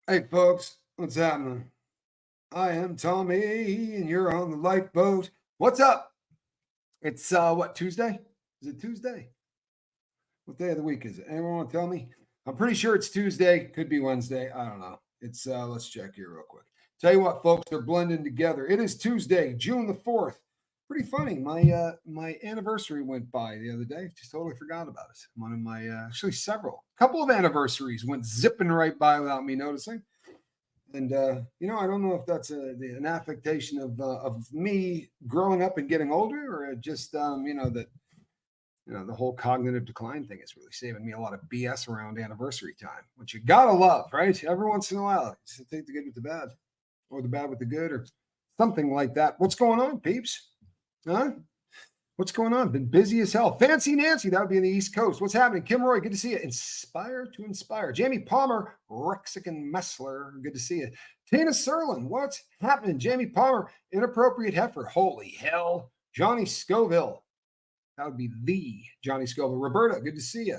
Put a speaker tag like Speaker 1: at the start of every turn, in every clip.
Speaker 1: Hey, folks, what's happening? I am Tommy, and you're on the lifeboat. What's up? It's what, Tuesday? Is it Tuesday? What day of the week is it? Anyone want to tell me? I'm pretty sure it's Tuesday. Could be Wednesday. I don't know. It's let's check here real quick. Tell you what, folks, they're blending together. It is Tuesday, June the 4th. Pretty funny. My anniversary went by the other day. Just totally forgot about it. One of my actually several, couple of anniversaries went zipping right by without me noticing. And I don't know if that's an affectation of me growing up and getting older, or just that the whole cognitive decline thing is really saving me a lot of BS around anniversary time, which you gotta love, right? Every once in a while, just take the good with the bad, or the bad with the good, or something like that. What's going on, peeps? Huh? What's going on? Been busy as hell. Fancy Nancy, that would be in the East Coast. What's happening? Kim Roy, good to see you. Inspire to inspire. Jamie Palmer, Rexic and Messler, good to see you. Tina Serlin, what's happening? Jamie Palmer, Inappropriate Heifer. Holy hell. Johnny Scoville, that would be the Johnny Scoville. Roberta, good to see you.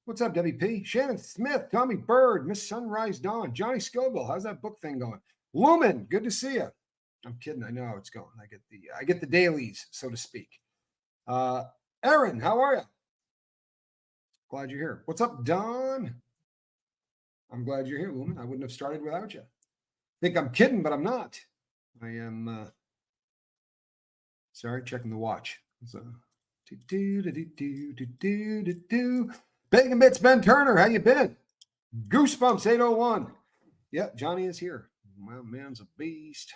Speaker 1: What's up, WP? Shannon Smith, Tommy Bird, Miss Sunrise Dawn, Johnny Scoville. How's that book thing going? Lumen, good to see you. I'm kidding. I know how it's going. I get the dailies, so to speak. Aaron, how are you? Glad you're here. What's up, Don? I'm glad you're here, Lumen. I wouldn't have started without you. Think I'm kidding, but I'm not. I am. Sorry, checking the watch. So, Bacon Bits, Ben Turner, how you been? Goosebumps 801. Yep, Johnny is here. My man's a beast.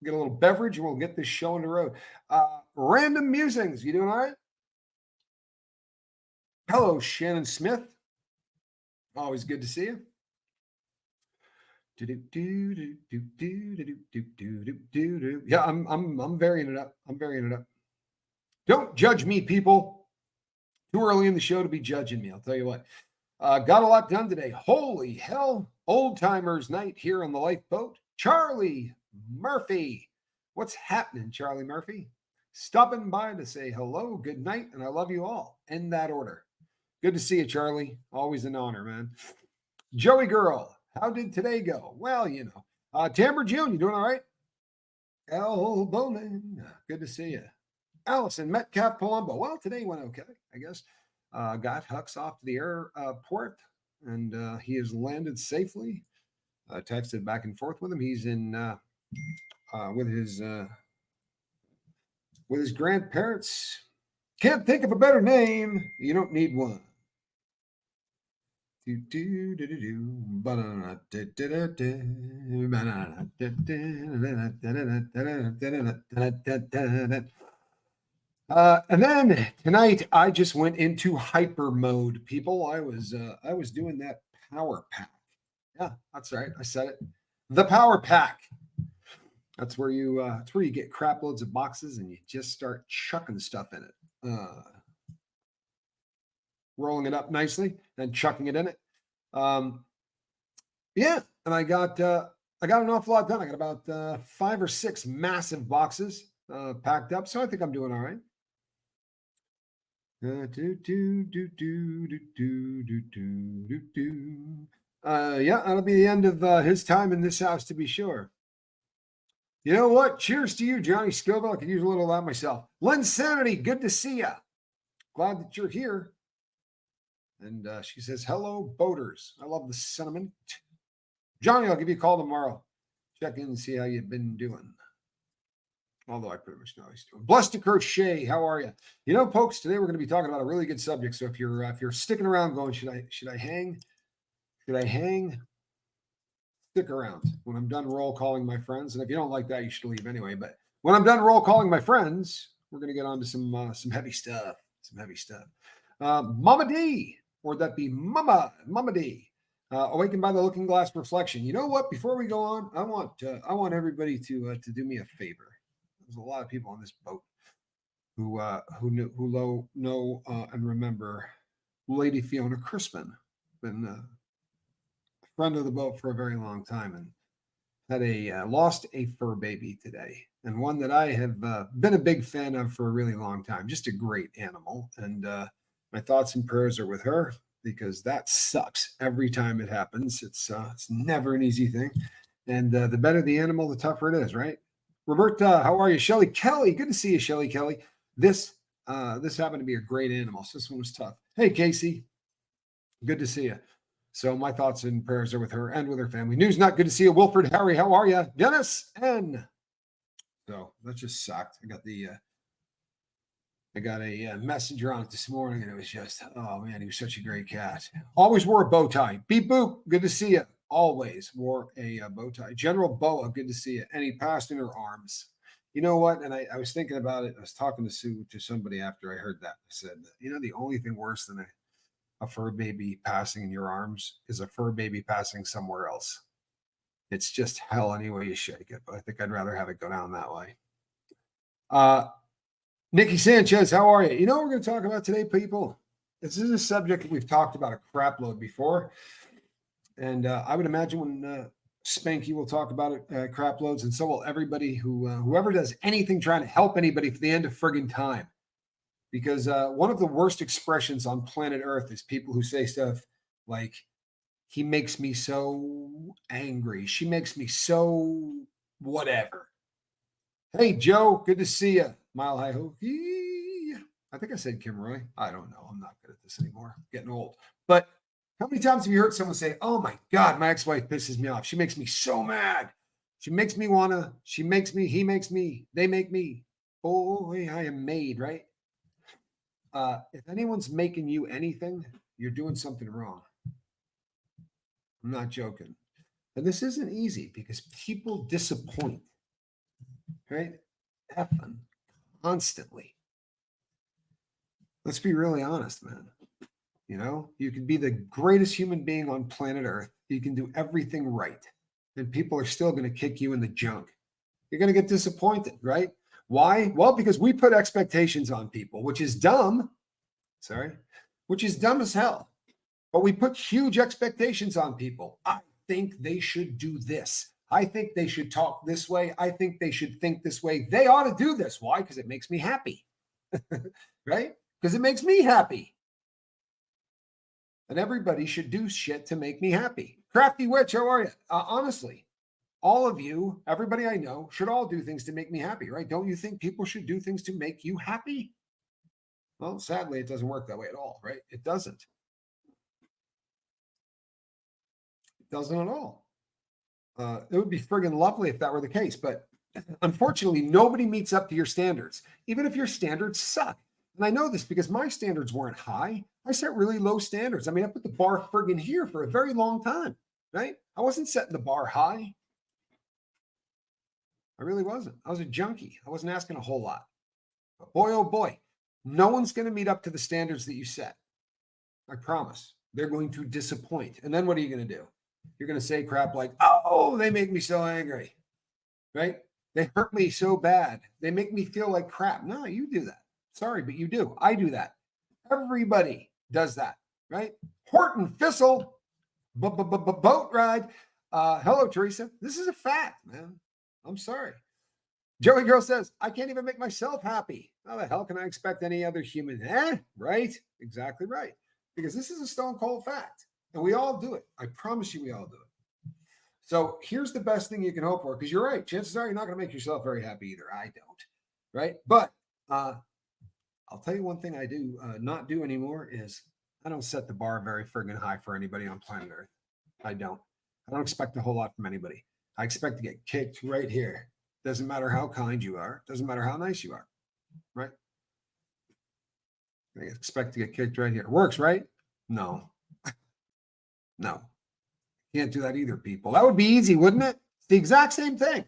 Speaker 1: Get a little beverage and we'll get this show on the road. Random Musings, you doing all right? Hello, Shannon Smith. Always good to see you. Yeah, I'm varying it up. I'm varying it up. Don't judge me, people. Too early in the show to be judging me. I'll tell you what. Got a lot done today. Holy hell. Old timers night here on the lifeboat. Charlie Murphy. What's happening, Charlie Murphy? Stopping by to say hello, good night, and I love you all in that order. Good to see you, Charlie. Always an honor, man. Joey Girl, how did today go? Well, Tamber June, you doing all right? Al Bowman, good to see you. Allison Metcalf Palumbo. Well, today went okay, I guess. Got Hux off to the airport, and he has landed safely. Texted back and forth with him. He's in with his grandparents. Can't think of a better name. You don't need one. And then tonight I just went into hyper mode, people. I was doing that power pack. Yeah, that's right. I said it. The power pack. That's where you get crap loads of boxes and you just start chucking stuff in it. Rolling it up nicely, then chucking it in it. Yeah, and I got an awful lot done. I got about 5 or 6 massive boxes packed up, so I think I'm doing all right. Yeah, that'll be the end of his time in this house, to be sure. You know what? Cheers to you, Johnny Scoville. I could use a little of that myself. Lynn Sanity, good to see you. Glad that you're here. And she says, hello, boaters. I love the sentiment. Johnny, I'll give you a call tomorrow. Check in and see how you've been doing. Although I pretty much know how he's doing. Blessed to Crochet, how are you? You know, folks, today we're going to be talking about a really good subject. So if you're sticking around going, should I hang? Should I hang? Stick around. When I'm done roll calling my friends, and if you don't like that, you should leave anyway. But when I'm done roll calling my friends, we're going to get on to some heavy stuff. Some heavy stuff. Mama D, or that be Mama D. Awakened by the Looking Glass Reflection. You know what? Before we go on, I want everybody to do me a favor. There's a lot of people on this boat who know and remember Lady Fiona Crispin. Been a friend of the boat for a very long time, and had lost a fur baby today, and one that I have been a big fan of for a really long time. Just a great animal, and my thoughts and prayers are with her because that sucks every time it happens. It's never an easy thing. And the better the animal, the tougher it is, right? Roberta, how are you? Shelly Kelly, good to see you, Shelly Kelly. This happened to be a great animal. So this one was tough. Hey, Casey, good to see you. So my thoughts and prayers are with her and with her family. News, not good to see you. Wilfred, Harry, how are you? Dennis, N. So that just sucked. I got a messenger on it this morning, and it was just, oh man, he was such a great cat. Always wore a bow tie. Beep boop, good to see you. Always wore a bow tie. General Boa, good to see you. And he passed in her arms. You know what? And I was thinking about it. I was talking to somebody after I heard that. I said, the only thing worse than a fur baby passing in your arms is a fur baby passing somewhere else. It's just hell any way you shake it. But I think I'd rather have it go down that way. Nikki Sanchez, how are you? You know what we're going to talk about today, people? This is a subject that we've talked about a crap load before. And I would imagine when Spanky will talk about it, crap loads, and so will everybody whoever does anything trying to help anybody for the end of friggin' time. Because one of the worst expressions on planet Earth is people who say stuff like, he makes me so angry. She makes me so whatever. Hey, Joe, good to see you. Mile High Ho. I think I said Kim Roy. I don't know. I'm not good at this anymore. I'm getting old. But how many times have you heard someone say, oh my God, my ex-wife pisses me off. She makes me so mad. She makes me he makes me, they make me. Boy, I am made, right? If anyone's making you anything, you're doing something wrong. I'm not joking. And this isn't easy because people disappoint, right? Effing constantly. Let's be really honest, man. You can be the greatest human being on planet Earth. You can do everything right. And people are still going to kick you in the junk. You're going to get disappointed, right? Why? Well, because we put expectations on people, which is dumb. Which is dumb as hell. But we put huge expectations on people. I think they should do this. I think they should talk this way. I think they should think this way. They ought to do this. Why? Because it makes me happy. Right? Because it makes me happy. And everybody should do shit to make me happy. Crafty Witch, how are you? Honestly, all of you, everybody I know, should all do things to make me happy, right? Don't you think people should do things to make you happy? Well, sadly, it doesn't work that way at all, right? It doesn't. It doesn't at all. It would be friggin' lovely if that were the case, but unfortunately, nobody meets up to your standards, even if your standards suck. And I know this because my standards weren't high. I set really low standards. I mean, I put the bar friggin' here for a very long time, right? I wasn't setting the bar high. I really wasn't. I was a junkie. I wasn't asking a whole lot. But boy, oh boy, no one's going to meet up to the standards that you set. I promise. They're going to disappoint. And then what are you going to do? You're going to say crap like, oh, they make me so angry, right? They hurt me so bad. They make me feel like crap. No, you do that. Sorry, but you do. I do that. Everybody does that, right? Horton Fissel, boat ride. Hello, Teresa. This is a fact, man. I'm sorry. Joey Girl says, I can't even make myself happy. How the hell can I expect any other human? Right? Exactly right. Because this is a stone cold fact. And we all do it. I promise you we all do it. So here's the best thing you can hope for. Because you're right. Chances are you're not going to make yourself very happy either. I don't. Right? But I'll tell you one thing I do not do anymore is I don't set the bar very friggin' high for anybody on planet Earth. I don't expect a whole lot from anybody. I expect to get kicked right here. Doesn't matter how kind you are. Doesn't matter how nice you are. Right? I expect to get kicked right here. It works, right? No. No. Can't do that either, people. That would be easy, wouldn't it? It's the exact same thing.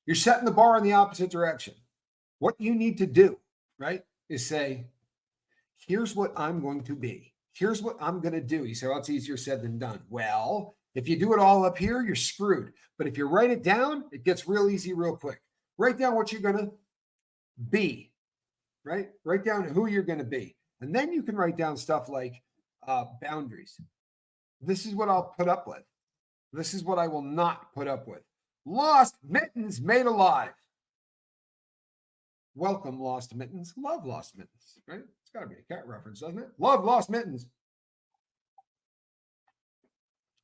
Speaker 1: You're setting the bar in the opposite direction. What you need to do, right, is say, here's what I'm going to be. Here's what I'm going to do. You say, well, it's easier said than done. Well, if you do it all up here, you're screwed. But if you write it down, it gets real easy real quick. Write down what you're going to be, right? Write down who you're going to be. And then you can write down stuff like boundaries. This is what I'll put up with. This is what I will not put up with. Lost mittens made alive. Welcome, Lost Mittens. Love Lost Mittens, right? It's got to be a cat reference, doesn't it? Love Lost Mittens.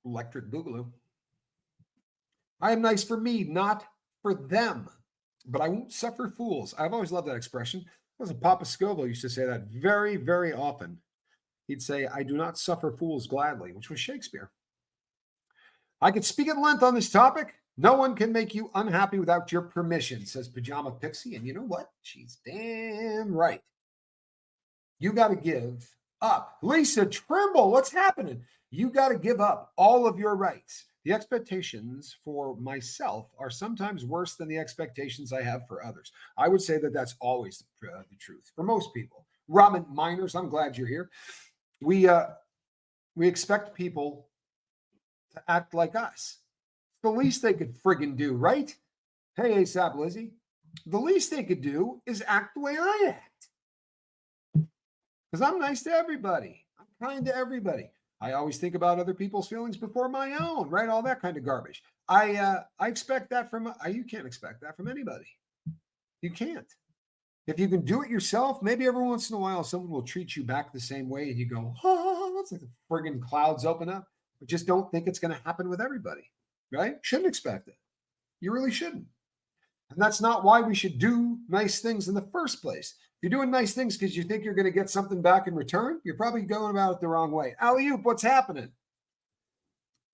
Speaker 1: Electric Boogaloo. I am nice for me, not for them, but I won't suffer fools. I've always loved that expression. It was Papa Scoville used to say that very, very often. He'd say, I do not suffer fools gladly, which was Shakespeare. I could speak at length on this topic. No one can make you unhappy without your permission, says Pajama Pixie. And you know what? She's damn right. You got to give up. Lisa Trimble, what's happening? You got to give up all of your rights. The expectations for myself are sometimes worse than the expectations I have for others. I would say that that's always the truth for most people. Robin Miners, I'm glad you're here. We expect people to act like us. The least they could friggin' do, right? Hey, ASAP Lizzie. The least they could do is act the way I act. Because I'm nice to everybody. I'm kind to everybody. I always think about other people's feelings before my own, right? All that kind of garbage. I expect that from you can't expect that from anybody. You can't. If you can do it yourself, maybe every once in a while someone will treat you back the same way and you go, oh, it's like the friggin' clouds open up. But just don't think it's going to happen with everybody, right? Shouldn't expect it. You really shouldn't. And that's not why we should do nice things in the first place. If you're doing nice things because you think you're going to get something back in return, you're probably going about it the wrong way. Alley-oop, what's happening?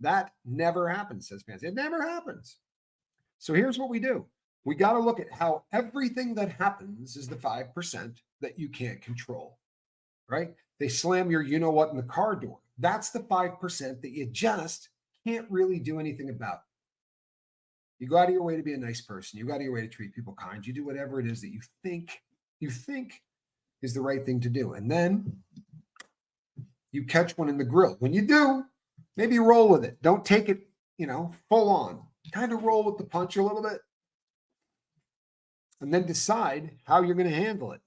Speaker 1: That never happens, says Fancy. It never happens. So here's what we do. We got to look at how everything that happens is the 5% that you can't control, right? They slam your you-know-what in the car door. That's the 5% that you just can't really do anything about. You go out of your way to be a nice person. You go out of your way to treat people kind. You do whatever it is that you think is the right thing to do. And then you catch one in the grill. When you do, maybe roll with it. Don't take it, full on. Kind of roll with the punch a little bit. And then decide how you're going to handle it.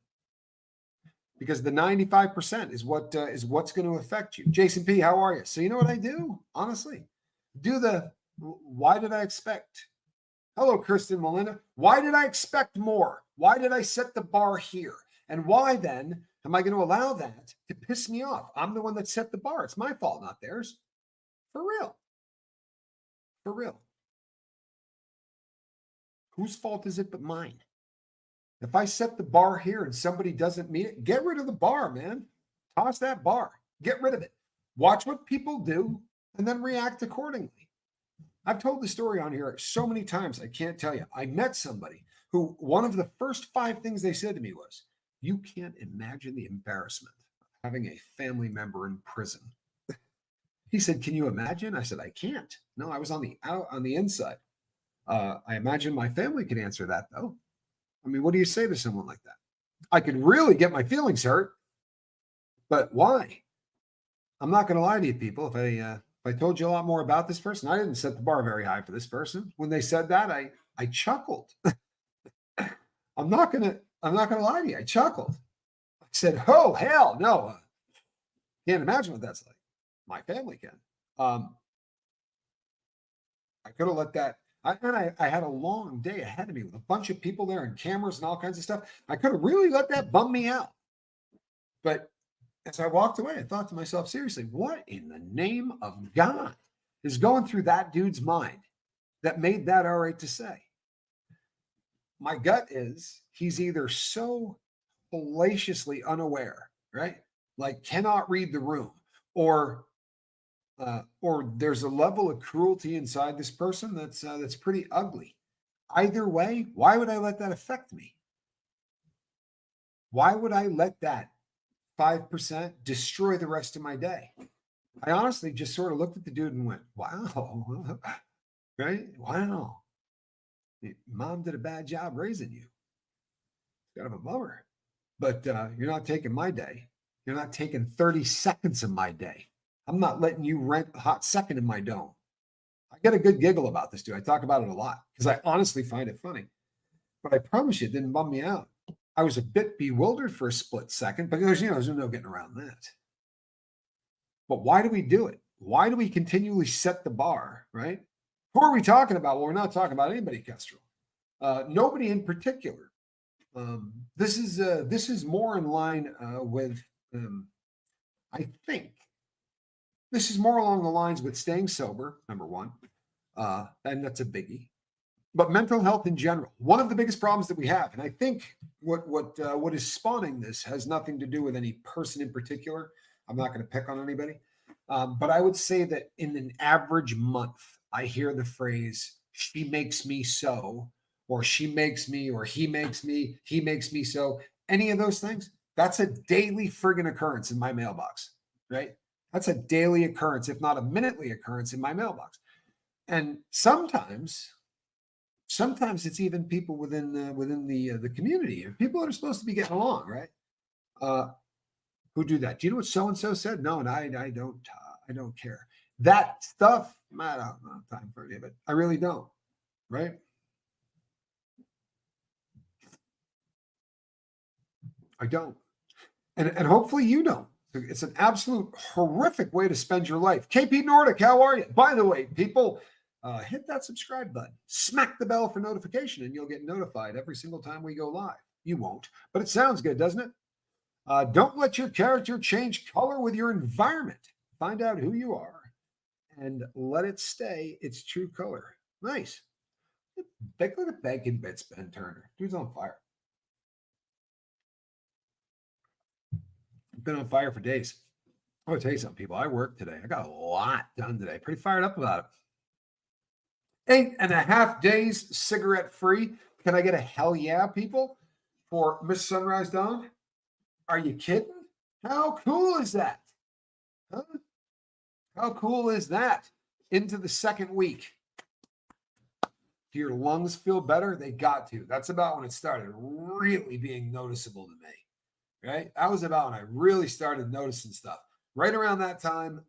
Speaker 1: Because the 95% is what's going to affect you. Jason P., how are you? So you know what I do? Honestly, why did I expect? Hello, Kristen Melinda. Why did I expect more? Why did I set the bar here? And why then am I going to allow that to piss me off? I'm the one that set the bar. It's my fault, not theirs. For real. For real. Whose fault is it but mine? If I set the bar here and somebody doesn't meet it, get rid of the bar, man. Toss that bar. Get rid of it. Watch what people do and then react accordingly. I've told the story on here so many times, I can't tell you. I met somebody who one of the first 5 things they said to me was, you can't imagine the embarrassment of having a family member in prison. He said, can you imagine? I said, I can't. No, I was on the inside. I imagine my family could answer that, though. I mean, what do you say to someone like that? I could really get my feelings hurt, but why? I'm not going to lie to you, people. If I told you a lot more about this person, I didn't set the bar very high for this person. When they said that, I chuckled. I'm not gonna lie to you. I chuckled. I said, "Oh hell no! Can't imagine what that's like. My family can." I could have let that. I had a long day ahead of me with a bunch of people there and cameras and all kinds of stuff. I could have really let that bum me out. But as I walked away, I thought to myself, seriously, what in the name of God is going through that dude's mind that made that all right to say? My gut is he's either so fallaciously unaware, right? Like cannot read the room, or there's a level of cruelty inside this person that's pretty ugly. Either way, why would I let that affect me? Why would I let that 5% destroy the rest of my day? I honestly just sort of looked at the dude and went, wow, right? Wow. Mom did a bad job raising you. It's kind of a bummer. But you're not taking my day. You're not taking 30 seconds of my day. I'm not letting you rent a hot second in my dome. I get a good giggle about this, dude. I talk about it a lot because I honestly find it funny. But I promise you, it didn't bum me out. I was a bit bewildered for a split second, but there's no getting around that. But why do we do it? Why do we continually set the bar, right? Who are we talking about? Well, we're not talking about anybody, Kestrel. Nobody in particular. This is more in line with, I think, This is more along the lines with staying sober, number one, and that's a biggie. But mental health in general, one of the biggest problems that we have, and I think what is spawning this has nothing to do with any person in particular. I'm not going to pick on anybody, but I would say that in an average month, I hear the phrase "she makes me so," or "she makes me," or he makes me so. Any of those things, that's a daily friggin' occurrence in my mailbox, right? That's a daily occurrence, if not a minutely occurrence in my mailbox. And sometimes it's even people within the community, people that are supposed to be getting along, right? Uh, who do that? Do you know what so and so said? No, and I don't care. That stuff, I don't have time for it, but I really don't, right? I don't, and hopefully you don't. It's an absolute horrific way to spend your life. KP Nordic, how are you? By the way, people, hit that subscribe button, smack the bell for notification, and you'll get notified every single time we go live. You won't, but it sounds good, doesn't it? Don't let your character change color with your environment. Find out who you are and let it stay its true color. Nice. Take a look at Bacon Bits, Ben Turner. Dude's on fire. Been on fire for days. I'm going to tell you something, people. I worked today. I got a lot done today. Pretty fired up about it. 8.5 days cigarette free. Can I get a hell yeah, people, for Miss Sunrise Dawn? Are you kidding? How cool is that? Huh? How cool is that? Into the second week. Do your lungs feel better? They got to. That's about when it started really being noticeable to me, right? That was about when I really started noticing stuff. Right around that time,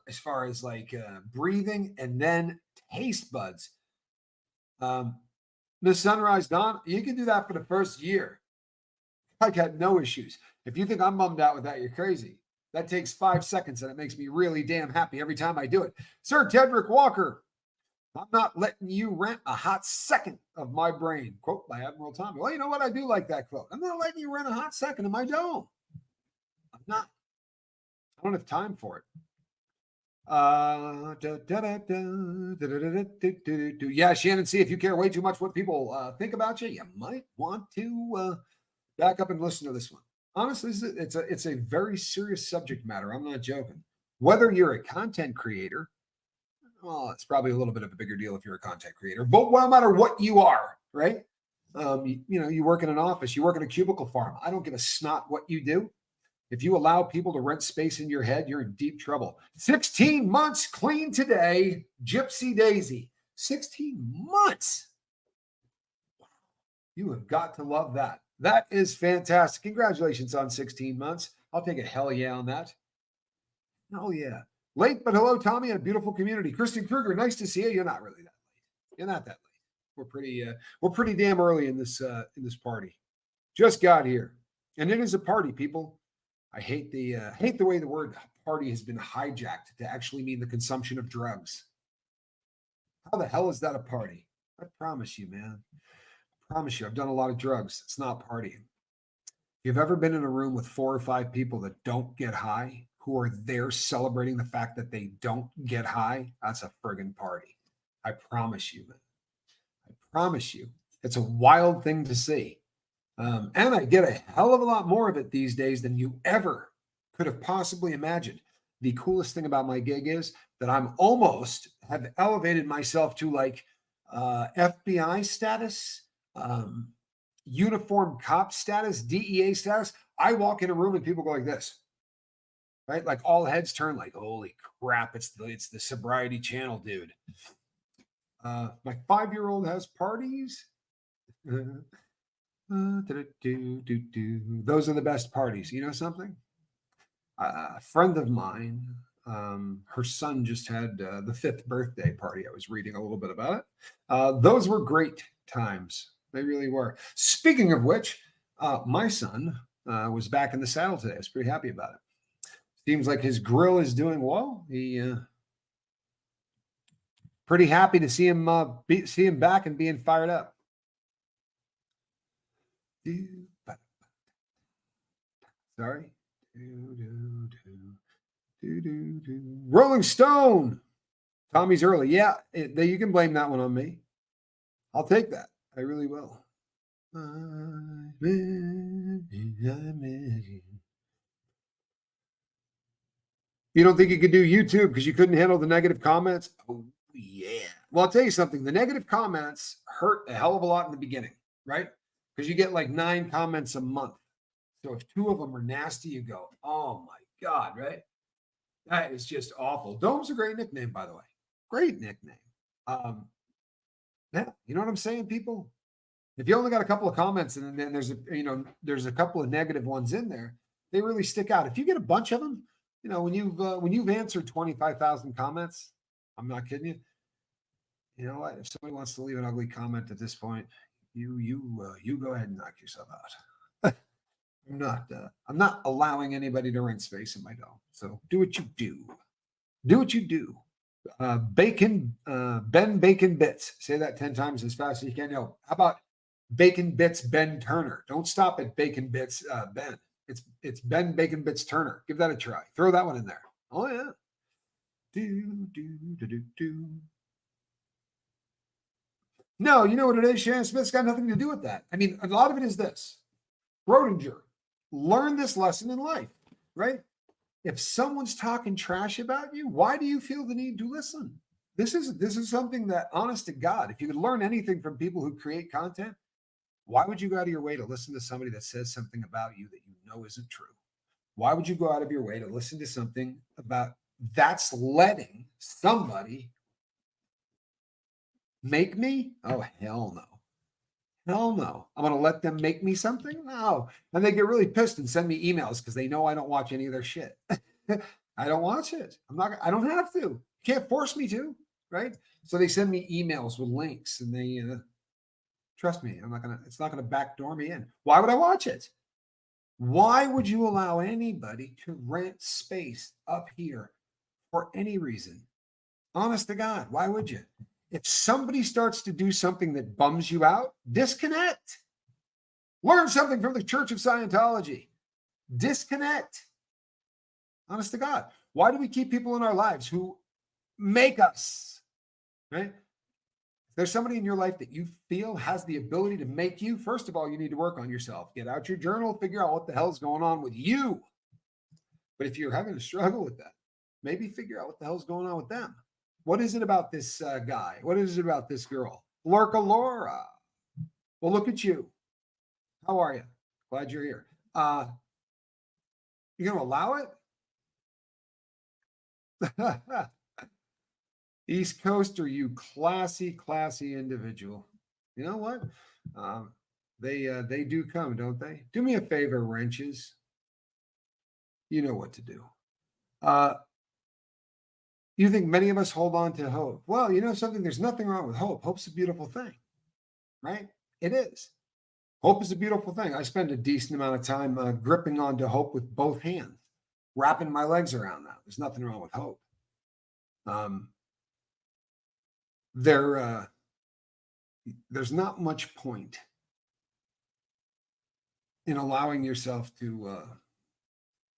Speaker 1: as far as like breathing and then taste buds. The Sunrise Dawn, you can do that for the first year. I got no issues. If you think I'm bummed out with that, you're crazy. That takes 5 seconds and it makes me really damn happy every time I do it. Sir Tedrick Walker, I'm not letting you rent a hot second of my brain. Quote by Admiral Tommy. Well, you know what? I do like that quote. I'm not letting you rent a hot second of my dome. I'm not. I don't have time for it. Yeah, Shannon, see if you care way too much what people think about you, you might want to back up and listen to this one. Honestly, it's a very serious subject matter. I'm not joking. Whether you're a content creator, well, it's probably a little bit of a bigger deal if you're a content creator, but no matter what you are, right? You work in an office, you work in a cubicle farm. I don't give a snot what you do. If you allow people to rent space in your head, you're in deep trouble. 16 months clean today, Gypsy Daisy. 16 months. You have got to love that. That is fantastic. Congratulations on 16 months. I'll take a hell yeah on that. Hell yeah. Late, but hello, Tommy, and a beautiful community. Kristen Kruger, nice to see you. You're not really that late. You're not that late. We're pretty damn early in this party. Just got here. And it is a party, people. I hate the way the word party has been hijacked to actually mean the consumption of drugs. How the hell is that a party? I promise you, man. I promise you, I've done a lot of drugs. It's not partying. If you've ever been in a room with 4 or 5 people that don't get high, who are there celebrating the fact that they don't get high, that's a friggin' party. I promise you, man. I promise you. It's a wild thing to see. And I get a hell of a lot more of it these days than you ever could have possibly imagined. The coolest thing about my gig is that I'm almost have elevated myself to like FBI status, uniform cop status, DEA status. I walk in a room and people go like this, right? Like all heads turn like, holy crap, it's the sobriety channel, dude. My 5-year-old has parties. Those are the best parties. You know something? A friend of mine, her son just had the 5th birthday party. I was reading a little bit about it. Those were great times. They really were. Speaking of which, my son was back in the saddle today. I was pretty happy about it. Seems like his grill is doing well. He pretty happy to see him back and being fired up. Sorry. Rolling Stone. Tommy's early. Yeah, you can blame that one on me. I'll take that. I really will. You don't think you could do YouTube because you couldn't handle the negative comments? Oh, yeah. Well, I'll tell you something. The negative comments hurt a hell of a lot in the beginning, right? Because you get like 9 comments a month. So if 2 of them are nasty, you go, oh my God, right? That is just awful. Dome's a great nickname, by the way. Great nickname. Yeah, you know what I'm saying, people? If you only got a couple of comments and then there's a couple of negative ones in there, they really stick out. If you get a bunch of them, when you've answered 25,000 comments, I'm not kidding you. You know what? If somebody wants to leave an ugly comment at this point, you go ahead and knock yourself out. I'm not allowing anybody to rent space in my dome. So do what you do. Do what you do. Ben Bacon Bits. Say that 10 times as fast as you can. How about Bacon Bits Ben Turner? Don't stop at Bacon Bits Ben. It's Ben Bacon Bits Turner. Give that a try. Throw that one in there. Oh yeah. Do. No, you know what it is, Shannon Smith's got nothing to do with that. I mean, a lot of it is this. Rodinger, learn this lesson in life, right? If someone's talking trash about you, why do you feel the need to listen? This is something that, honest to God, if you could learn anything from people who create content, why would you go out of your way to listen to somebody that says something about you that you know isn't true? Why would you go out of your way to listen to something about that's letting somebody make me? Oh, hell no. Hell no. I'm going to let them make me something? No. And they get really pissed and send me emails because they know I don't watch any of their shit. I don't watch it. I don't have to. You can't force me to, right? So they send me emails with links and they, trust me, it's not going to backdoor me in. Why would I watch it? Why would you allow anybody to rent space up here for any reason? Honest to God, why would you? If somebody starts to do something that bums you out, disconnect. Learn something from the Church of Scientology. Disconnect. Honest to God. Why do we keep people in our lives who make us, right? If there's somebody in your life that you feel has the ability to make you, first of all, you need to work on yourself. Get out your journal, figure out what the hell's going on with you. But if you're having a struggle with that, maybe figure out what the hell's going on with them. What is it about this guy? What is it about this girl? Lorca Laura. Well, look at you. How are you? Glad you're here. You going to allow it? East Coaster, you classy individual. You know what? They do come, don't they? Do me a favor, wrenches. You know what to do. You think many of us hold on to hope? Well, you know something? There's nothing wrong with hope. Hope's a beautiful thing, right? It is. Hope is a beautiful thing. I spend a decent amount of time gripping onto hope with both hands, wrapping my legs around that. There's nothing wrong with hope. There's not much point in allowing yourself to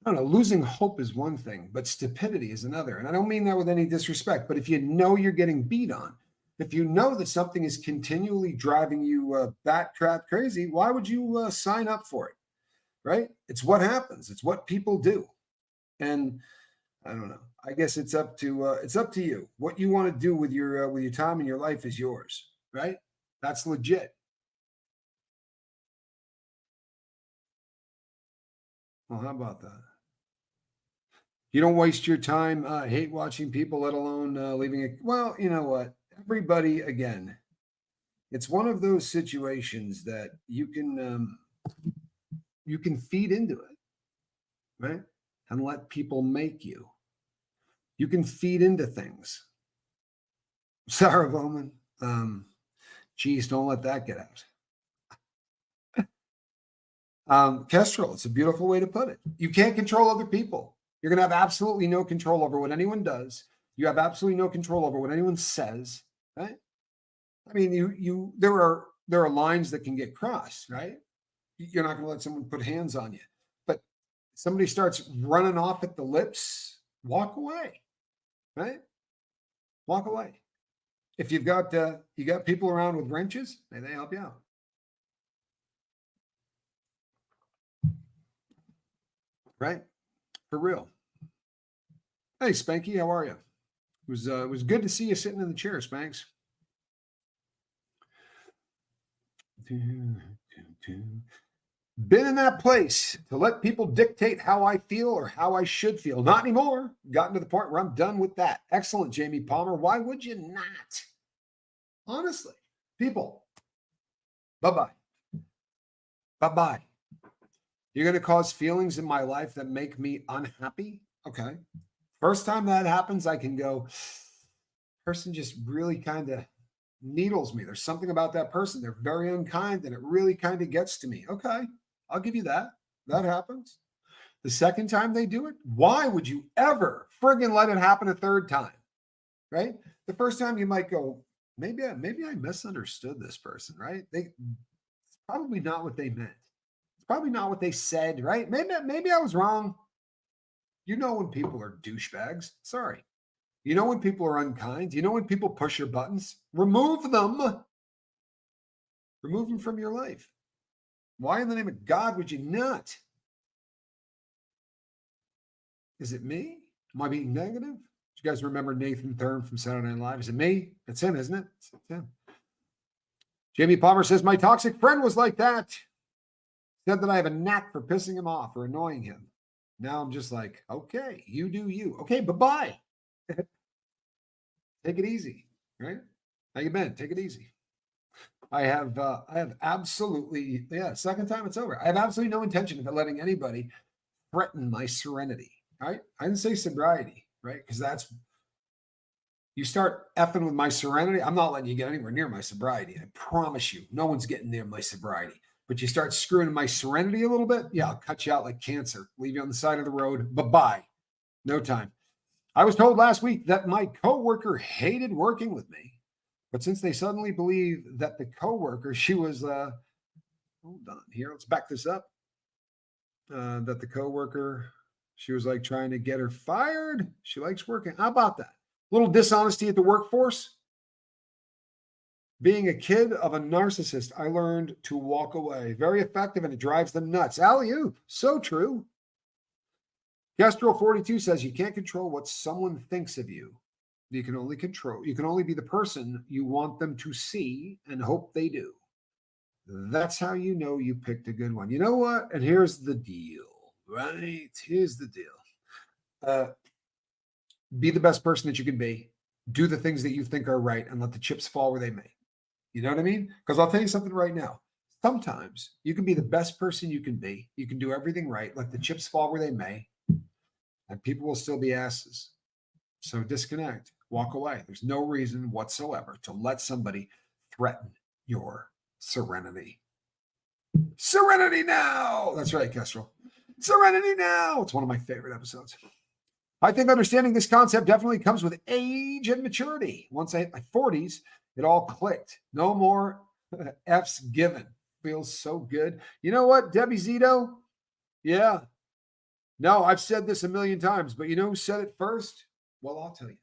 Speaker 1: I don't know, losing hope is one thing, but stupidity is another. And I don't mean that with any disrespect, but if you know you're getting beat on, if you know that something is continually driving you bat-crap crazy, why would you sign up for it, right? It's what happens. It's what people do. And I don't know. I guess it's up to you. What you want to do with your time and your life is yours, right? That's legit. Well, how about that? You don't waste your time. Hate watching people, let alone leaving it. Well, you know what? Everybody, again, it's one of those situations that you can feed into it, right? And let people make you. You can feed into things. Sarah Bowman, geez, don't let that get out. Kestrel, it's a beautiful way to put it. You can't control other people. You're going to have absolutely no control over what anyone does. You have absolutely no control over what anyone says, right? I mean, there are lines that can get crossed, right? You're not going to let someone put hands on you. But somebody starts running off at the lips walk away, right? Walk away. If you've got you got people around with wrenches, may they help you out. Right? For real. Hey, Spanky, how are you? It was good to see you sitting in the chair, Spanks. Been in that place to let people dictate how I feel or how I should feel. Not anymore. Gotten to the point where I'm done with that. Excellent, Jamie Palmer. Why would you not? Honestly, people, bye-bye. Bye-bye. You're going to cause feelings in my life that make me unhappy? Okay. First time that happens, I can go, person just really kind of needles me. There's something about that person. They're very unkind and it really kind of gets to me. Okay. I'll give you that. That happens. The second time they do it, why would you ever friggin' let it happen a third time? Right? The first time you might go, maybe I misunderstood this person, right? It's probably not what they meant. It's probably not what they said, right? Maybe I was wrong. You know when people are douchebags. Sorry. You know when people are unkind. You know when people push your buttons. Remove them. Remove them from your life. Why in the name of God would you not? Is it me? Am I being negative? Do you guys remember Nathan Thurm from Saturday Night Live? Is it me? It's him, isn't it? It's him. Jamie Palmer says, my toxic friend was like that. Said that I have a knack for pissing him off or annoying him. Now I'm just like, okay, you do you. Okay, bye-bye. Take it easy, right? How you been? Take it easy. I have absolutely, second time it's over. I have absolutely no intention of letting anybody threaten my serenity, right? I didn't say sobriety, right? Because that's, you start effing with my serenity, I'm not letting you get anywhere near my sobriety. I promise you, no one's getting near my sobriety. But you start screwing my serenity a little bit, yeah, I'll cut you out like cancer, leave you on the side of the road. Bye-bye. No time. I was told last week that my coworker hated working with me. But since they suddenly believe that the coworker, she was, hold on here, let's back this up. That the coworker, she was like trying to get her fired. She likes working. How about that? Little dishonesty at the workforce. Being a kid of a narcissist, I learned to walk away. Very effective, and it drives them nuts. Alley-oop, so true. Kestrel 42 says you can't control what someone thinks of you. You can only be the person you want them to see and hope they do. That's how you know you picked a good one. You know what? And here's the deal, right? Here's the deal. Be the best person that you can be. Do the things that you think are right and let the chips fall where they may. You know what I mean? Because I'll tell you something right now. Sometimes you can be the best person you can be. You can do everything right. Let the chips fall where they may. And people will still be asses. So disconnect. Walk away. There's no reason whatsoever to let somebody threaten your serenity. Serenity now. That's right, Kestrel. Serenity now. It's one of my favorite episodes. I think understanding this concept definitely comes with age and maturity. Once I hit my 40s, it all clicked. No more F's given. Feels so good. You know what, Debbie Zito? Yeah. No, I've said this a million times, but you know who said it first? Well, I'll tell you.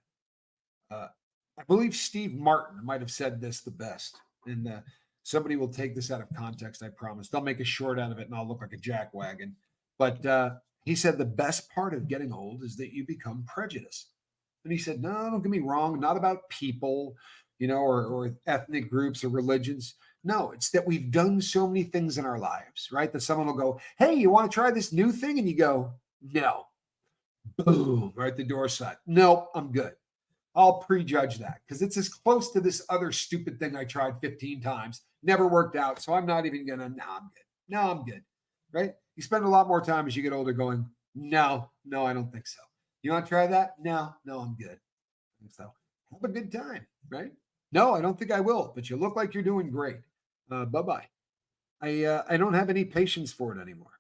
Speaker 1: I believe Steve Martin might have said this the best. And somebody will take this out of context, I promise. They'll make a short out of it and I'll look like a jackwagon. But he said the best part of getting old is that you become prejudiced. And he said, no, don't get me wrong, not about people, or ethnic groups or religions. No, it's that we've done so many things in our lives, right? That someone will go, hey, you want to try this new thing? And you go, no. Boom, right, the door shut. Nope, I'm good. I'll prejudge that because it's as close to this other stupid thing I tried 15 times, never worked out. So I'm not even going to, no, I'm good. No, I'm good. Right? You spend a lot more time as you get older going, no, I don't think so. You want to try that? No, I'm good. So have a good time, right? No, I don't think I will, but you look like you're doing great. Bye-bye. I don't have any patience for it anymore.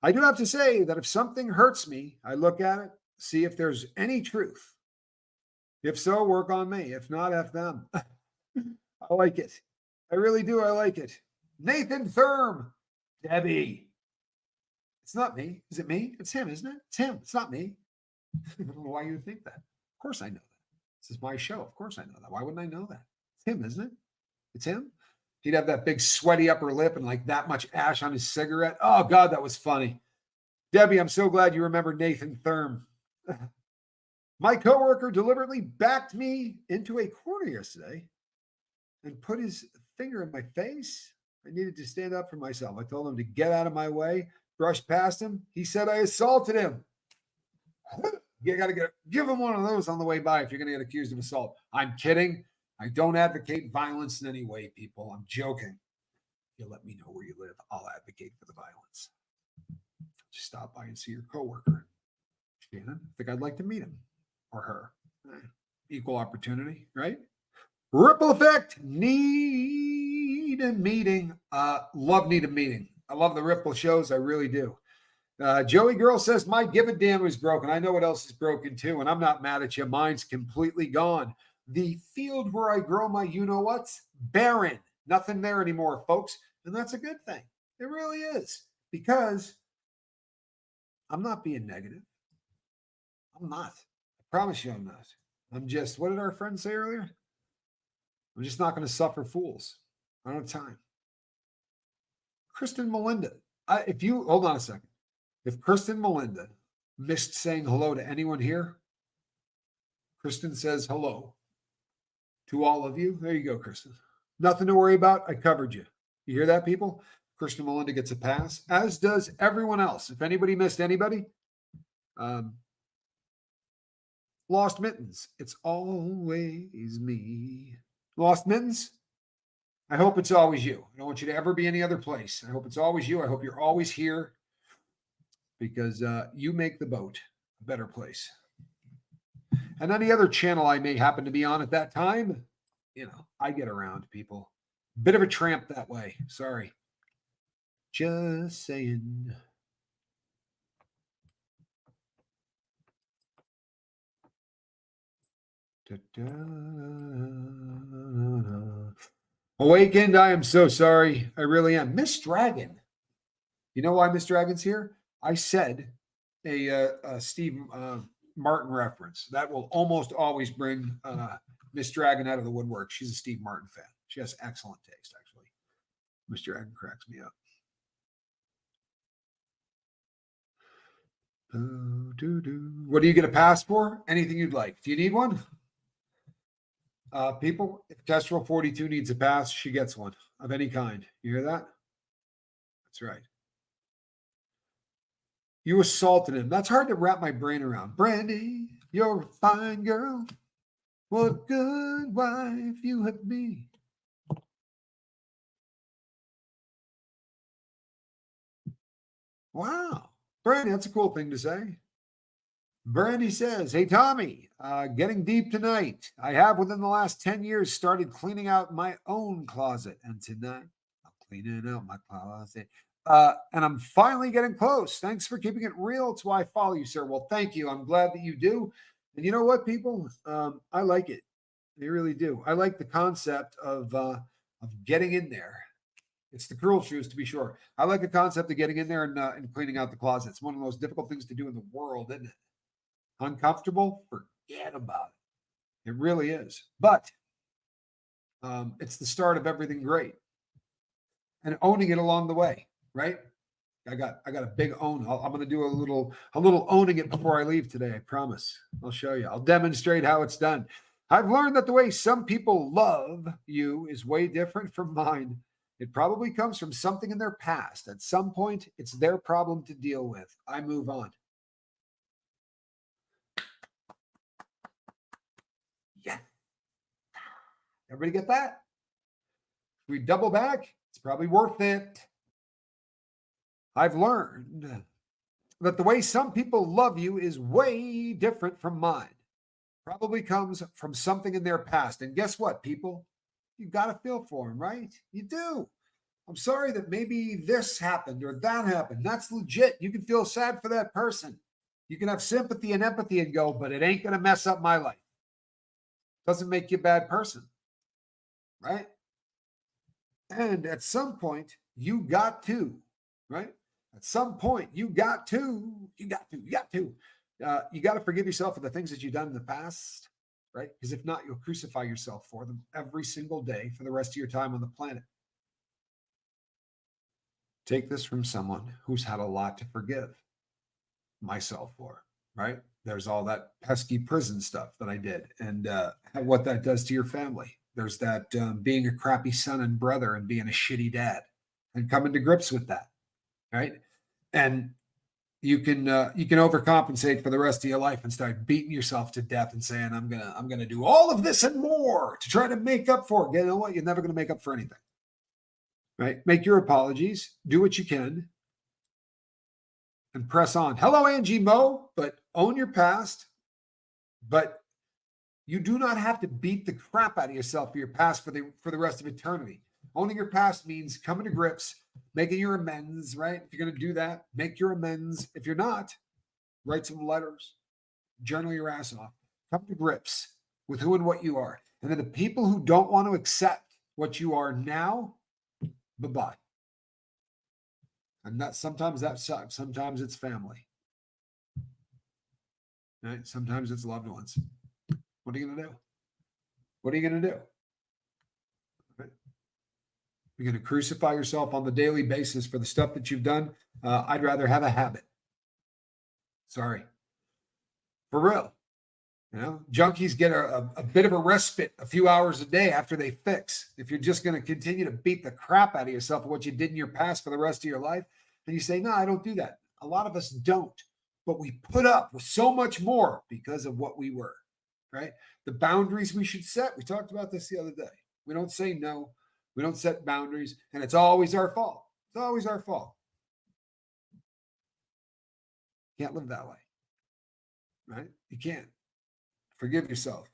Speaker 1: I do have to say that if something hurts me, I look at it, see if there's any truth. If so, work on me. If not, F them. I like it. I really do. I like it. Nathan Thurm. Debbie. It's not me. Is it me? It's him, isn't it? It's him. It's not me. I don't know why you would think that. Of course I know that. This is my show. Of course I know that. Why wouldn't I know that? It's him, isn't it? It's him. He'd have that big sweaty upper lip and like that much ash on his cigarette. Oh, God, that was funny. Debbie, I'm so glad you remember Nathan Thurm. My coworker deliberately backed me into a corner yesterday and put his finger in my face. I needed to stand up for myself. I told him to get out of my way, brushed past him. He said I assaulted him. You got to give him one of those on the way by if you're going to get accused of assault. I'm kidding. I don't advocate violence in any way, people. I'm joking. You let me know where you live. I'll advocate for the violence. Just stop by and see your coworker. Shannon, I think I'd like to meet him or her. Equal opportunity, right? Ripple effect. Need a meeting. Love need a meeting. I love the Ripple shows. I really do. Joey Girl says, my give a damn was broken. I know what else is broken too, and I'm not mad at you. Mine's completely gone. The field where I grow my you-know-what's barren. Nothing there anymore, folks. And that's a good thing. It really is. Because I'm not being negative. I'm not. I promise you I'm not. I'm just, what did our friend say earlier? I'm just not going to suffer fools. I don't have time. Kristen Melinda. If you, hold on a second. If Kristen Melinda missed saying hello to anyone here, Kristen says hello to all of you. There you go, Kristen. Nothing to worry about. I covered you. You hear that, people? Kristen Melinda gets a pass, as does everyone else. If anybody missed anybody, Lost Mittens. It's always me. Lost Mittens. I hope it's always you. I don't want you to ever be any other place. I hope it's always you. I hope you're always here because you make the boat a better place. And any other channel I may happen to be on at that time, you know, I get around, people. Bit of a tramp that way. Sorry. Just saying. Awakened, I am so sorry. I really am. Miss Dragon. You know why Miss Dragon's here? I said a Steve Martin reference. That will almost always bring Miss Dragon out of the woodwork. She's a Steve Martin fan. She has excellent taste, actually. Miss Dragon cracks me up. What do you get a pass for? Anything you'd like. Do you need one? People, if Kestrel 42 needs a pass, she gets one of any kind. You hear that? That's right. You assaulted him. That's hard to wrap my brain around. Brandy, you're a fine girl. What a good wife you have been. Wow. Brandy, that's a cool thing to say. Brandy says, hey, Tommy, getting deep tonight. I have within the last 10 years started cleaning out my own closet. And tonight, I'm cleaning out my closet. And I'm finally getting close. Thanks for keeping it real. It's why I follow you, sir. Well, thank you. I'm glad that you do. And you know what, people? I like it. I really do. I like the concept of getting in there. It's the cruel truth, to be sure. I like the concept of getting in there and cleaning out the closet. It's one of the most difficult things to do in the world, isn't it? Uncomfortable? Forget about it. It really is. But it's the start of everything great. And owning it along the way, right? I got a big own. I'm going to do a little owning it before I leave today. I promise. I'll show you. I'll demonstrate how it's done. I've learned that the way some people love you is way different from mine. It probably comes from something in their past. At some point, it's their problem to deal with. I move on. Yeah. Everybody get that? If we double back, it's probably worth it. I've learned that the way some people love you is way different from mine. Probably comes from something in their past. And guess what, people? You got to feel for them, right? You do. I'm sorry that maybe this happened or that happened. That's legit. You can feel sad for that person. You can have sympathy and empathy and go, but it ain't going to mess up my life. Doesn't make you a bad person, right? And at some point, you got to, right? At some point, you got to forgive yourself for the things that you've done in the past, right? Because if not, you'll crucify yourself for them every single day for the rest of your time on the planet. Take this from someone who's had a lot to forgive myself for, right? There's all that pesky prison stuff that I did and what that does to your family. There's that being a crappy son and brother and being a shitty dad and coming to grips with that, right? And you can overcompensate for the rest of your life and start beating yourself to death and saying, I'm gonna do all of this and more to try to make up for it. You know what? You're never gonna make up for anything. Right? Make your apologies, do what you can, and press on. Hello, Angie Mo, but own your past. But you do not have to beat the crap out of yourself for your past for the rest of eternity. Owning your past means coming to grips, making your amends, right? If you're going to do that, make your amends. If you're not, write some letters, journal your ass off, come to grips with who and what you are. And then the people who don't want to accept what you are now, bye-bye. And sometimes that sucks. Sometimes it's family. Right? Sometimes it's loved ones. What are you going to do? What are you going to do? Right? You're going to crucify yourself on the daily basis for the stuff that you've done. I'd rather have a habit. Sorry. For real. You know, junkies get a bit of a respite a few hours a day after they fix. If you're just going to continue to beat the crap out of yourself for what you did in your past for the rest of your life, and you say, no, I don't do that. A lot of us don't, but we put up with so much more because of what we were, right? The boundaries we should set. We talked about this the other day. We don't say no. We don't set boundaries, and it's always our fault. It's always our fault. Can't live that way, right? You can't. Forgive yourself.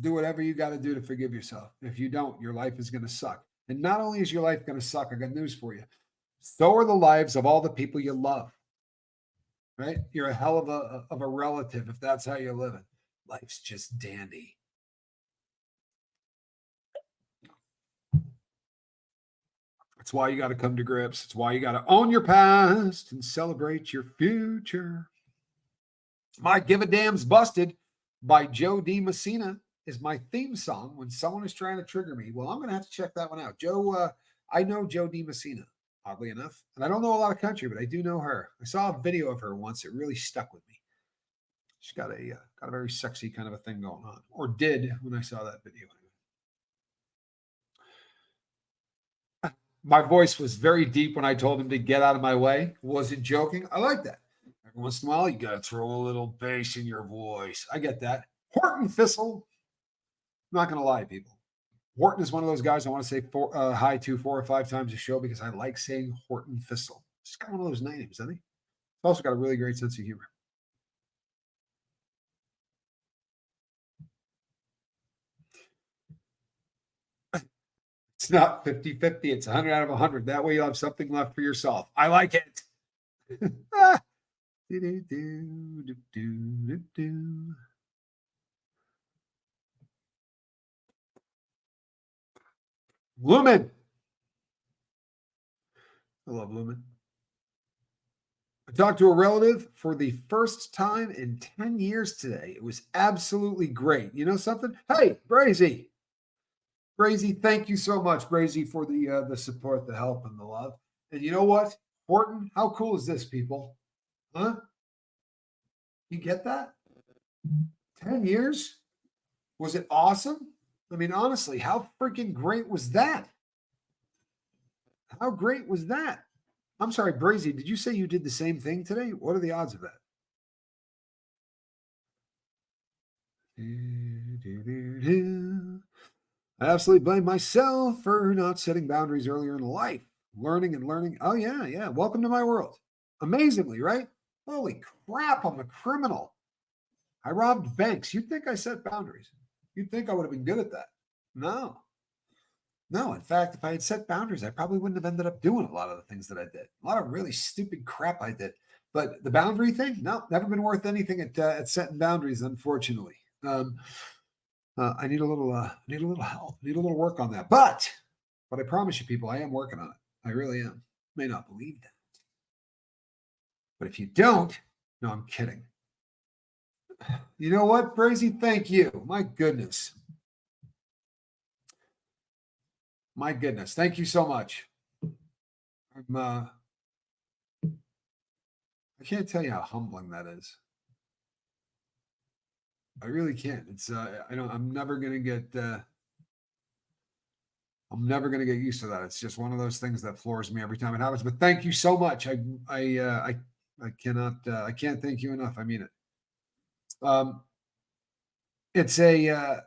Speaker 1: Do whatever you got to do to forgive yourself. If you don't, your life is going to suck. And not only is your life going to suck, I got news for you. So are the lives of all the people you love. Right? You're a hell of a relative if that's how you're living. Life's just dandy. That's why you got to come to grips. It's why you got to own your past and celebrate your future. My Give a Damn's Busted by Joe D. Messina is my theme song when someone is trying to trigger me. Well, I'm going to have to check that one out. I know Joe D. Messina, oddly enough. And I don't know a lot of country, but I do know her. I saw a video of her once. It really stuck with me. She's got a very sexy kind of a thing going on, or did when I saw that video. My voice was very deep when I told him to get out of my way. Wasn't joking. I like that. Every once in a while, you got to throw a little bass in your voice. I get that. Horton Thistle. I'm not going to lie, people. Horton is one of those guys I want to say hi to 4 or 5 times a show because I like saying Horton Thistle. He's got one of those names, doesn't he? He's also got a really great sense of humor. It's not 50-50. It's 100 out of 100. That way you'll have something left for yourself. I like it. Lumen. I love Lumen. I talked to a relative for the first time in 10 years today. It was absolutely great. You know something? Hey, Brazy. Brazy, thank you so much, Brazy, for the support, the help, and the love. And you know what? Horton, how cool is this, people? Huh? You get that? 10 years? Was it awesome? I mean, honestly, how freaking great was that? How great was that? I'm sorry, Brazy, did you say you did the same thing today? What are the odds of that? I absolutely blame myself for not setting boundaries earlier in life. Learning and learning. Oh, yeah, yeah. Welcome to my world. Amazingly, right? Holy crap, I'm a criminal. I robbed banks. You'd think I set boundaries. You'd think I would have been good at that. No. No, in fact, if I had set boundaries, I probably wouldn't have ended up doing a lot of the things that I did. A lot of really stupid crap I did. But the boundary thing, no, never been worth anything at setting boundaries, unfortunately. I need a little help. Need a little work on that. But I promise you, people, I am working on it. I really am. May not believe that. But if you don't, no, I'm kidding. You know what, Brazy? Thank you. My goodness. My goodness. Thank you so much. I can't tell you how humbling that is. I really can't. It's I'm never gonna get used to that. It's just one of those things that floors me every time it happens. But thank you so much. I can't thank you enough. I mean it. It's a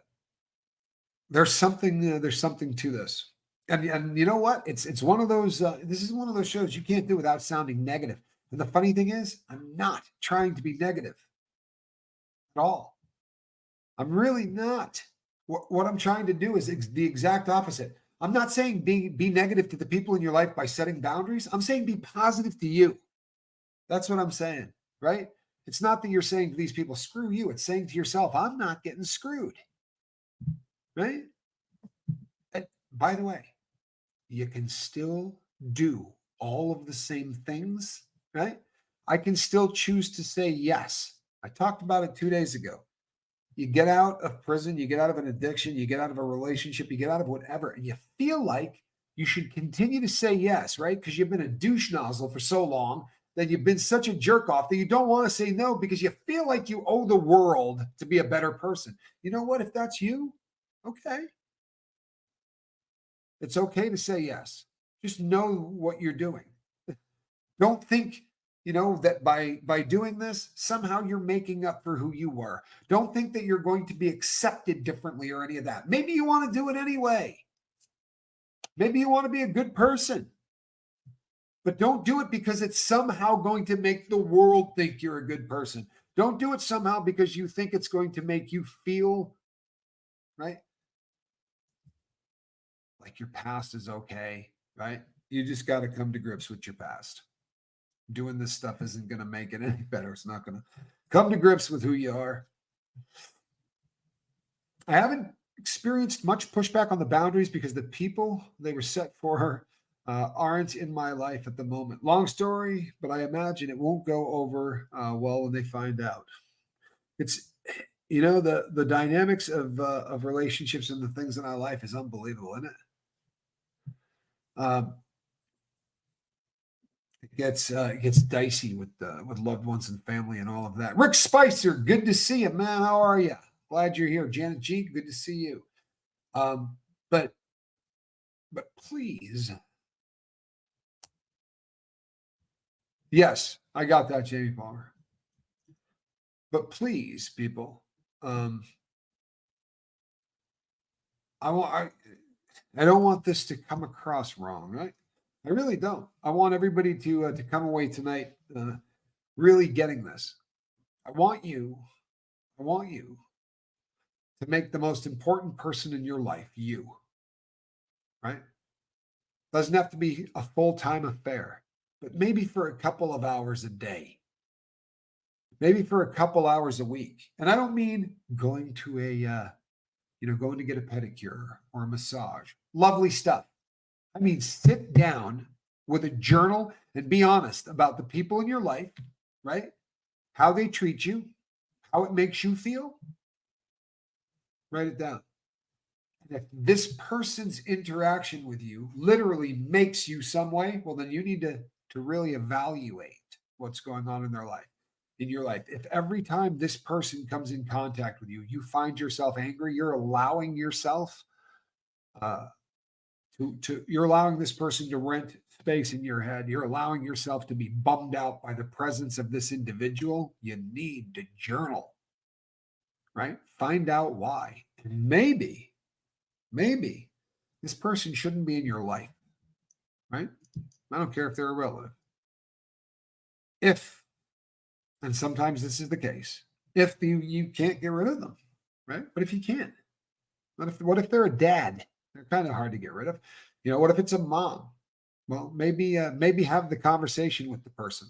Speaker 1: there's something to this. And you know what? It's one of those this is one of those shows you can't do without sounding negative. And the funny thing is, I'm not trying to be negative at all. I'm really not. What I'm trying to do is the exact opposite. I'm not saying be negative to the people in your life by setting boundaries. I'm saying be positive to you. That's what I'm saying, right? It's not that you're saying to these people, screw you. It's saying to yourself, I'm not getting screwed, right? And by the way, you can still do all of the same things, right? I can still choose to say yes. I talked about it 2 days ago. You get out of prison, you get out of an addiction, you get out of a relationship, you get out of whatever, and you feel like you should continue to say yes, right? Because you've been a douche nozzle for so long that you've been such a jerk off that you don't want to say no because you feel like you owe the world to be a better person. You know what? If that's you, okay. It's okay to say yes. Just know what you're doing. Don't think, that by doing this, somehow you're making up for who you were. Don't think that you're going to be accepted differently or any of that. Maybe you want to do it anyway. Maybe you want to be a good person. But don't do it because it's somehow going to make the world think you're a good person. Don't do it somehow because you think it's going to make you feel, right, like your past is okay, right? You just got to come to grips with your past. Doing this stuff isn't going to make it any better. It's not going to come to grips with who you are. I haven't experienced much pushback on the boundaries because the people they were set for aren't in my life at the moment. Long story, but I imagine it won't go over well when they find out. It's the dynamics of relationships and the things in our life is unbelievable, isn't it? It gets dicey with loved ones and family and all of that. Rick Spicer, good to see you, man. How are you? Glad you're here. Janet G, good to see you. But please, yes, I got that, Jamie Palmer. But please, people, I don't want this to come across wrong, right? I really don't. I want everybody to come away tonight really getting this. I want you to make the most important person in your life you, right? Doesn't have to be a full-time affair, but maybe for a couple of hours a day, maybe for a couple hours a week. And I don't mean going to going to get a pedicure or a massage. Lovely stuff. I mean, sit down with a journal and be honest about the people in your life, right? How they treat you, how it makes you feel. Write it down. And if this person's interaction with you literally makes you some way, well, then you need to really evaluate what's going on in their life, in your life. If every time this person comes in contact with you, you find yourself angry, you're allowing yourself you're allowing this person to rent space in your head. You're allowing yourself to be bummed out by the presence of this individual. You need to journal, right? Find out why. And maybe this person shouldn't be in your life, right? I don't care if they're a relative. If, and sometimes this is the case, if you can't get rid of them, right? But if you can't, what if they're a dad? They're kind of hard to get rid of. What if it's a mom? Well, maybe have the conversation with the person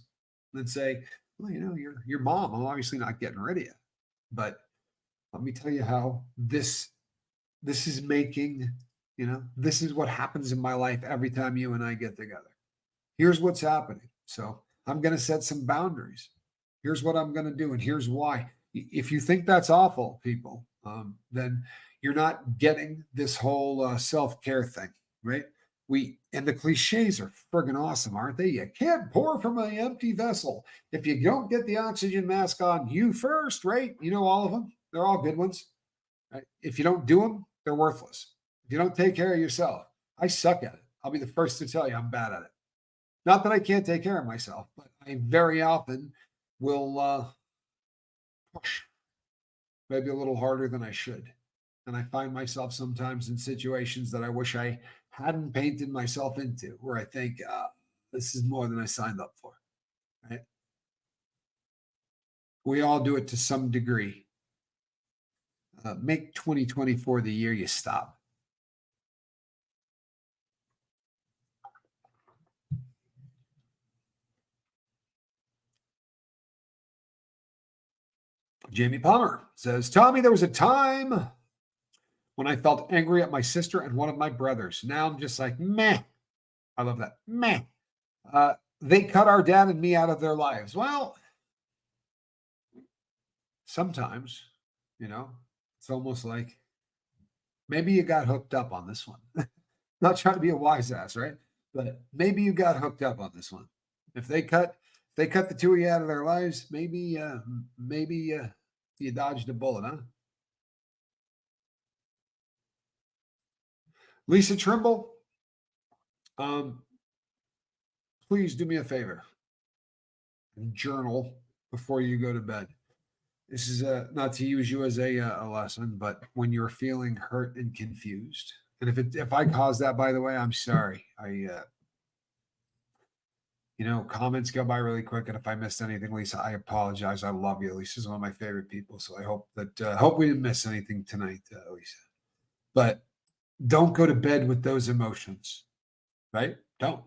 Speaker 1: and say, well, your mom. I'm obviously not getting rid of you, but let me tell you how this is making, this is what happens in my life every time you and I get together. Here's what's happening. So I'm going to set some boundaries. Here's what I'm going to do, and here's why. If you think that's awful, people, then you're not getting this whole self-care thing, right? And the cliches are friggin' awesome, aren't they? You can't pour from an empty vessel. If you don't get the oxygen mask on you first, right? You know all of them. They're all good ones. Right? If you don't do them, they're worthless. If you don't take care of yourself, I suck at it. I'll be the first to tell you I'm bad at it. Not that I can't take care of myself, but I very often will push maybe a little harder than I should. And I find myself sometimes in situations that I wish I hadn't painted myself into, where I think, this is more than I signed up for. Right? We all do it to some degree. Make 2024 the year you stop. Jamie Palmer says, Tommy, there was a time when I felt angry at my sister and one of my brothers. Now I'm just like, meh. I love that. Meh. They cut our dad and me out of their lives. Well, sometimes, it's almost like maybe you got hooked up on this one. Not trying to be a wise ass, right? But maybe you got hooked up on this one. If they cut the two of you out of their lives, maybe you dodged a bullet, huh? Lisa Trimble, please do me a favor and journal before you go to bed. This is not to use you as a lesson, but when you're feeling hurt and confused, and if I caused that, by the way, I'm sorry. Comments go by really quick, and if I missed anything, Lisa, I apologize. I love you. Lisa's one of my favorite people, so I hope we didn't miss anything tonight, Lisa. But don't go to bed with those emotions, right? Don't.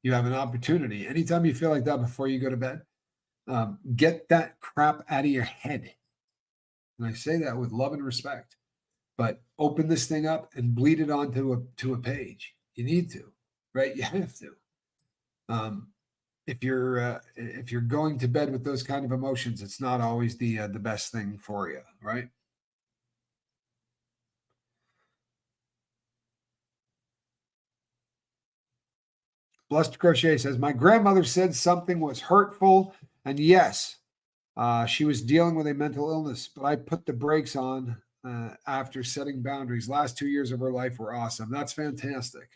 Speaker 1: You have an opportunity anytime you feel like that before you go to bed. Get that crap out of your head, and I say that with love and respect. But open this thing up and bleed it onto a page. You need to, right? You have to. If you're going to bed with those kind of emotions, it's not always the best thing for you, right? Blessed Crochet says, my grandmother said something was hurtful, and yes, she was dealing with a mental illness, but I put the brakes on after setting boundaries. Last 2 years of her life were awesome. That's fantastic.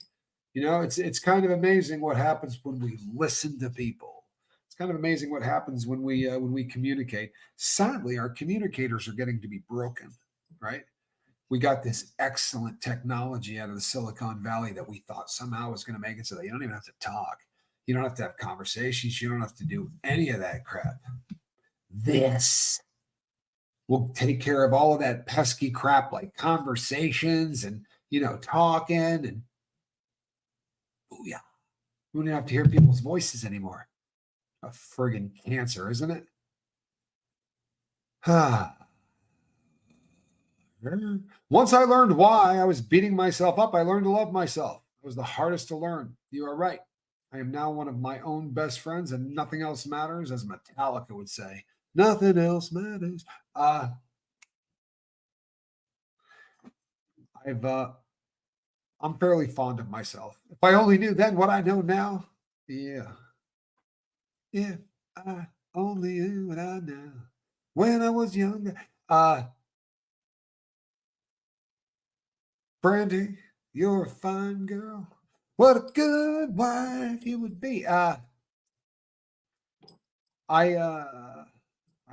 Speaker 1: It's kind of amazing what happens when we listen to people. It's kind of amazing what happens when we communicate. Sadly, our communicators are getting to be broken, right? We got this excellent technology out of the Silicon Valley that we thought somehow was going to make it so that you don't even have to talk. You don't have to have conversations. You don't have to do any of that crap. This will take care of all of that pesky crap like conversations and, talking and, oh yeah, we don't have to hear people's voices anymore. A friggin' cancer, isn't it? Once I learned why I was beating myself up, I learned to love myself. It was the hardest to learn. You are right. I am now one of my own best friends, and nothing else matters, as Metallica would say. Nothing else matters. I'm fairly fond of myself. If I only knew then what I know now, yeah. If I only knew what I know when I was younger. Brandy, you're a fine girl. What a good wife you would be. I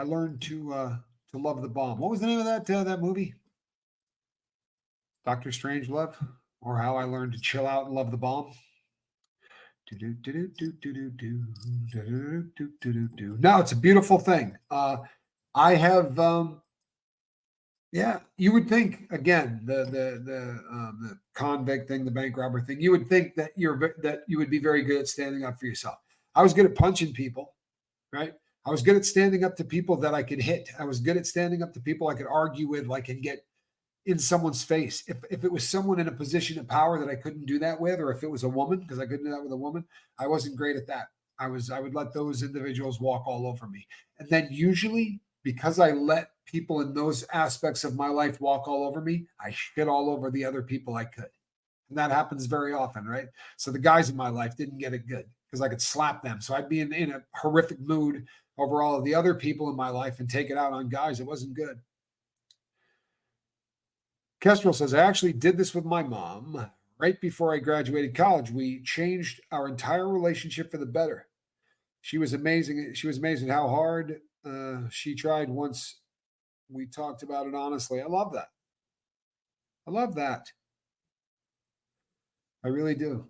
Speaker 1: learned to love the bomb. What was the name of that movie? Doctor Strangelove, or How I Learned to Chill Out and Love the Bomb. No, it's a beautiful thing. I have yeah, you would think again the convict thing, the bank robber thing. You would think that you would be very good at standing up for yourself. I was good at punching people, right? I was good at standing up to people that I could hit. I was good at standing up to people I could argue with, like, and get in someone's face. If it was someone in a position of power that I couldn't do that with, or if it was a woman, because I couldn't do that with a woman, I wasn't great at that. I would let those individuals walk all over me. And then usually because I let people in those aspects of my life walk all over me, I shit all over the other people I could. And that happens very often, right? So the guys in my life didn't get it good because I could slap them. So I'd be in a horrific mood over all of the other people in my life and take it out on guys. It wasn't good. Kestrel says, I actually did this with my mom. Right before I graduated college, we changed our entire relationship for the better. She was amazing. She was amazing how hard she tried once we talked about it honestly. I love that. I love that. I really do.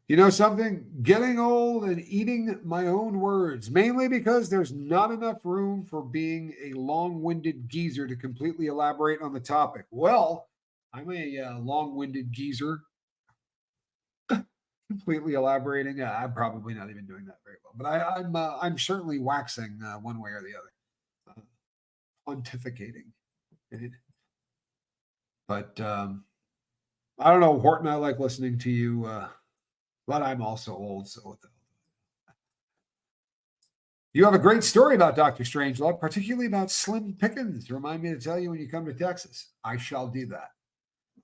Speaker 1: You know something? Getting old and eating my own words, mainly because there's not enough room for being a long winded geezer to completely elaborate on the topic. Well, I'm a long winded geezer. Completely elaborating. I'm probably not even doing that very well, but I'm certainly waxing one way or the other, pontificating. But I don't know, Horton. I like listening to you, but I'm also old, so what the You have a great story about Dr. Strangelove, particularly about Slim Pickens. Remind me to tell you when you come to Texas. I shall do that.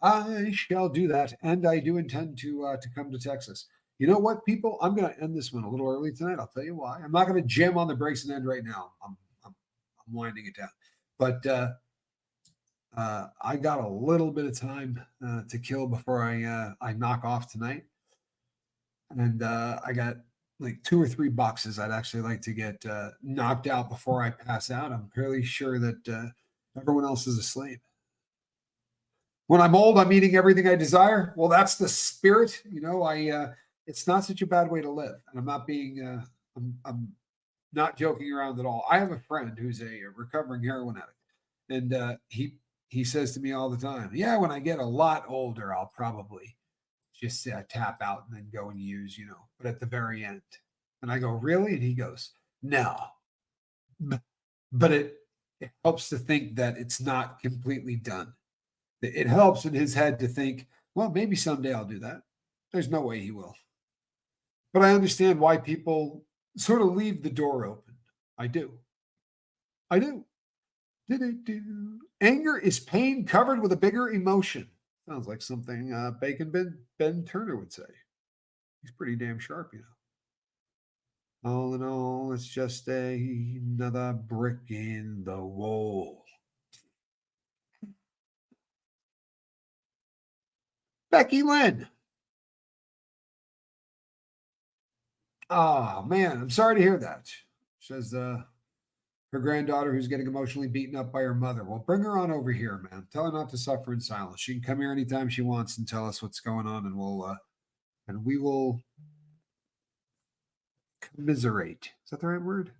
Speaker 1: I shall do that, and I do intend to come to Texas. You know what, people? I'm going to end this one a little early tonight. I'll tell you why. I'm not going to jam on the brakes and end right now. I'm winding it down, but I got a little bit of time to kill before I knock off tonight, and I got like 2 or 3 boxes I'd actually like to get knocked out before I pass out. I'm fairly sure that everyone else is asleep. When I'm old, I'm eating everything I desire. Well, that's the spirit. You know, it's not such a bad way to live. And I'm not being, I'm not joking around at all. I have a friend who's a recovering heroin addict. And he says to me all the time, yeah, when I get a lot older, I'll probably just tap out and then go and use, but at the very end. And I go, really? And he goes, no. But it helps to think that it's not completely done. It helps in his head to think, well, maybe someday I'll do that. There's no way he will. But I understand why people sort of leave the door open. I do. I do. Anger is pain covered with a bigger emotion. Sounds like something Bacon Ben Turner would say. He's pretty damn sharp, All in all, it's just another brick in the wall. Becky Lynn. Oh, man, I'm sorry to hear that. Says her granddaughter who's getting emotionally beaten up by her mother. Well, bring her on over here, man. Tell her not to suffer in silence. She can come here anytime she wants and tell us what's going on, and we will commiserate. Is that the right word?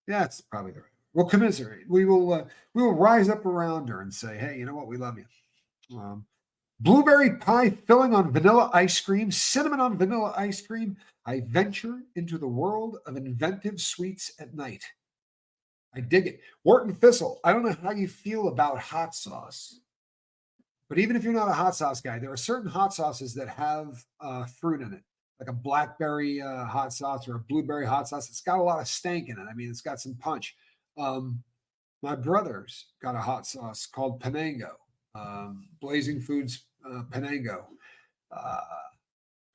Speaker 1: Yeah, it's probably the right. We'll commiserate. We will rise up around her and say, hey, you know what? We love you. Blueberry pie filling on vanilla ice cream, cinnamon on vanilla ice cream. I venture into the world of inventive sweets at night. I dig it. Wharton Thistle, I don't know how you feel about hot sauce, but even if you're not a hot sauce guy, there are certain hot sauces that have fruit in it, like a blackberry hot sauce or a blueberry hot sauce. It's got a lot of stank in it. I mean, it's got some punch. My brother's got a hot sauce called Panango, Blazing Foods Panango.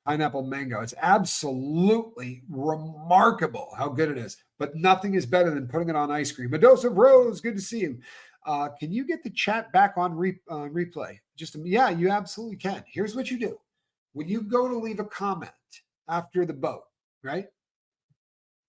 Speaker 1: Pineapple mango. It's absolutely remarkable how good it is, but nothing is better than putting it on ice cream. A dose of Rose, good to see you. Can you get the chat back on replay? Yeah, you absolutely can. Here's what you do. When you go to leave a comment after the boat, right?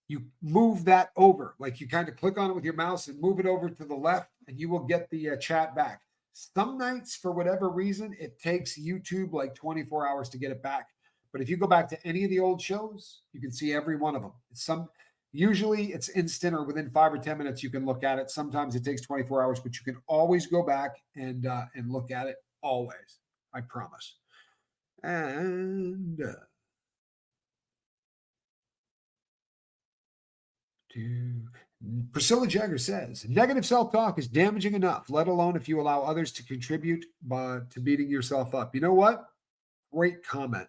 Speaker 1: You move that over, like you kind of click on it with your mouse and move it over to the left, and you will get the chat back. Some nights, for whatever reason, it takes YouTube like 24 hours to get it back. But if you go back to any of the old shows, you can see every one of them. Usually it's instant or within 5 or 10 minutes you can look at it. Sometimes it takes 24 hours, but you can always go back and look at it always. I promise. And Priscilla Jagger says, negative self-talk is damaging enough, let alone if you allow others to contribute to beating yourself up. You know what? Great comment.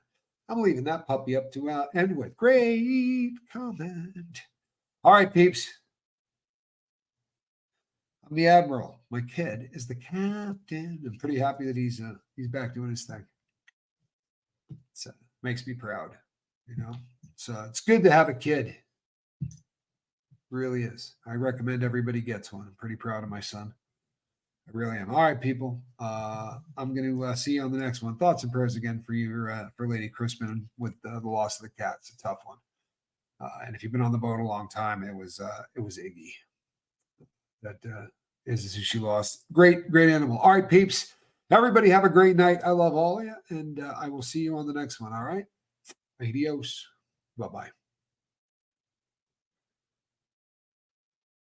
Speaker 1: I'm leaving that puppy up to end with. Great comment. All right, peeps. I'm the admiral. My kid is the captain. I'm pretty happy that he's back doing his thing. It makes me proud. It's good to have a kid. It really is. I recommend everybody gets one. I'm pretty proud of my son. I really am. All right, people. I'm going to see you on the next one. Thoughts and prayers again for you, for Lady Crispin with the loss of the cat. It's a tough one. And if you've been on the boat a long time, it was Iggy. That is who she lost. Great animal. All right, peeps. Everybody have a great night. I love all of you, and I will see you on the next one. All right. Adios. Bye-bye.